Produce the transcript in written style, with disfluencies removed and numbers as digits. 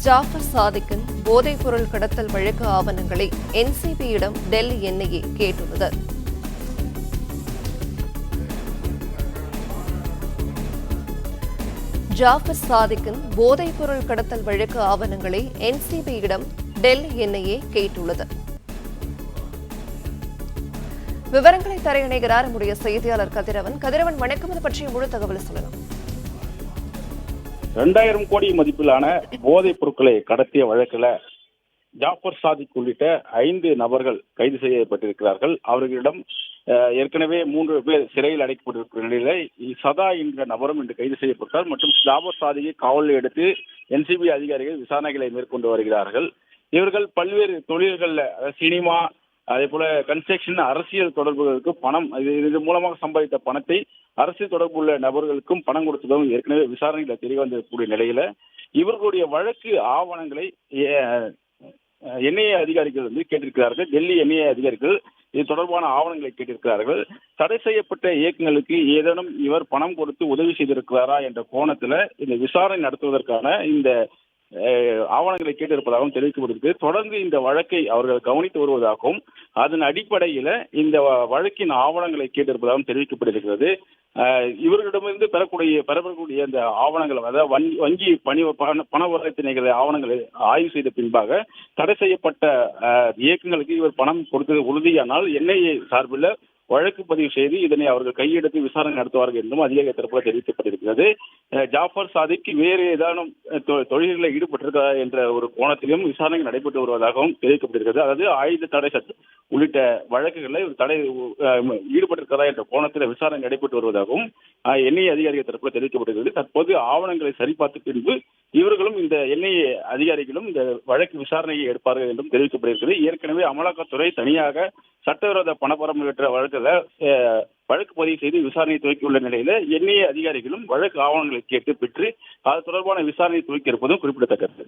ஜாஃபர் சாதிக்கின் போதைப் பொருள் கடத்தல் வழக்கு ஆவணங்களை என்சிபியிடம் டெல்லி என்ஐஏ கேட்டுள்ளது. ஜாஃபர் சாதிக்கின் போதைப் பொருள் கடத்தல் வழக்கு ஆவணங்களை என்சிபியிடம் டெல்லி என்ஐஏ கேட்டுள்ளது. விவரங்களை தர இணைகிறார் நம்முடைய செய்தியாளர் கதிரவன். வணக்கம். இது பற்றிய முழு தகவல் சொல்லலாம். 2000 கோடி மதிப்பிலான போதைப் பொருட்களை கடத்திய வழக்குல ஜாஃபர் சாதிக் உள்ளிட்ட 5 நபர்கள் கைது செய்யப்பட்டிருக்கிறார்கள். அவர்களிடம் ஏற்கனவே 3 பேர் சிறையில் அடைக்கப்பட்டிருக்கிற நிலையில சதா என்ற நபரும் இன்று கைது செய்யப்பட்டார். மற்றும் ஜாஃபர் சாதிக்கை காவலில் எடுத்து என்சிபி அதிகாரிகள் விசாரணைகளை மேற்கொண்டு வருகிறார்கள். இவர்கள் பல்வேறு தொழில்கள்ல சினிமா, அதே போல கன்ஸ்ட்ரக்ஷன், அரசியல் தொடர்புகளுக்கு பணம், இது மூலமாக சம்பாதித்த பணத்தை அரசியல் தொடர்பு உள்ள நபர்களுக்கும் பணம் கொடுத்ததும் ஏற்கனவே விசாரணையில் தெரிய வந்திருக்கக்கூடிய நிலையில இவர்களுடைய வழக்கு ஆவணங்களை என்ஐஏ அதிகாரிகள் கேட்டிருக்கிறார்கள். டெல்லி என்ஐஏ அதிகாரிகள் இது தொடர்பான ஆவணங்களை கேட்டிருக்கிறார்கள். தடை செய்யப்பட்ட இயக்கங்களுக்கு ஏதேனும் இவர் பணம் கொடுத்து உதவி செய்திருக்கிறாரா என்ற கோணத்துல இந்த விசாரணை நடத்துவதற்கான இந்த ஆவணங்களை கேட்டிருப்பதாகவும் தெரிவிக்கப்பட்டிருக்கு. தொடர்ந்து இந்த வழக்கை அவர்கள் கவனித்து வருவதாகவும் அதன் அடிப்படையில இந்த வழக்கின் ஆவணங்களை கேட்டிருப்பதாகவும் தெரிவிக்கப்பட்டிருக்கிறது. இவர்களிடமிருந்து பெறக்கூடிய இந்த ஆவணங்கள், அதாவது வங்கி பணவர்த்தனை ஆவணங்களை ஆய்வு செய்த பின்பாக தடை செய்யப்பட்ட இயக்கங்களுக்கு இவர் பணம் கொடுத்தது உறுதியானால் என்ஐஏ சார்பில் வழக்கு பதிவு செய்து இதனை அவர்கள் கையெடுத்து விசாரணை நடத்துவார்கள் என்றும் அதிகாரி தரப்பில் தெரிவிக்கப்பட்டிருக்கிறது. ஜாஃபர் சாதிக் வேறு ஏதானும் தொழில்களில் ஈடுபட்டிருக்கிறார் என்ற ஒரு கோணத்திலும் விசாரணை நடைபெற்று வருவதாகவும் தெரிவிக்கப்பட்டிருக்கிறது. அதாவது ஆயுத தடை சட்டம் உள்ளிட்ட வழக்குகளில் தடை ஈடுபட்டிருக்கிறதா என்ற கோணத்தில் விசாரணை நடைபெற்று வருவதாகவும் என்ஐஏ அதிகாரிகள் தரப்பில் தெரிவிக்கப்பட்டிருக்கிறது. தற்போது ஆவணங்களை சரிபார்த்த பின்பு இவர்களும் இந்த என்ஐஏ அதிகாரிகளும் இந்த வழக்கு விசாரணையை எடுப்பார்கள் என்றும் தெரிவிக்கப்படுகிறது. ஏற்கனவே அமலாக்கத்துறை தனியாக சட்டவிரோத பணப்பரம்பற்ற வழக்கில் வழக்கு பதிவு செய்து விசாரணை துவக்கியுள்ள நிலையில என்ஐஏ அதிகாரிகளும் வழக்கு ஆவணங்களை கேட்டு பெற்று அது தொடர்பான விசாரணை துவக்கி இருப்பதும் குறிப்பிடத்தக்கது.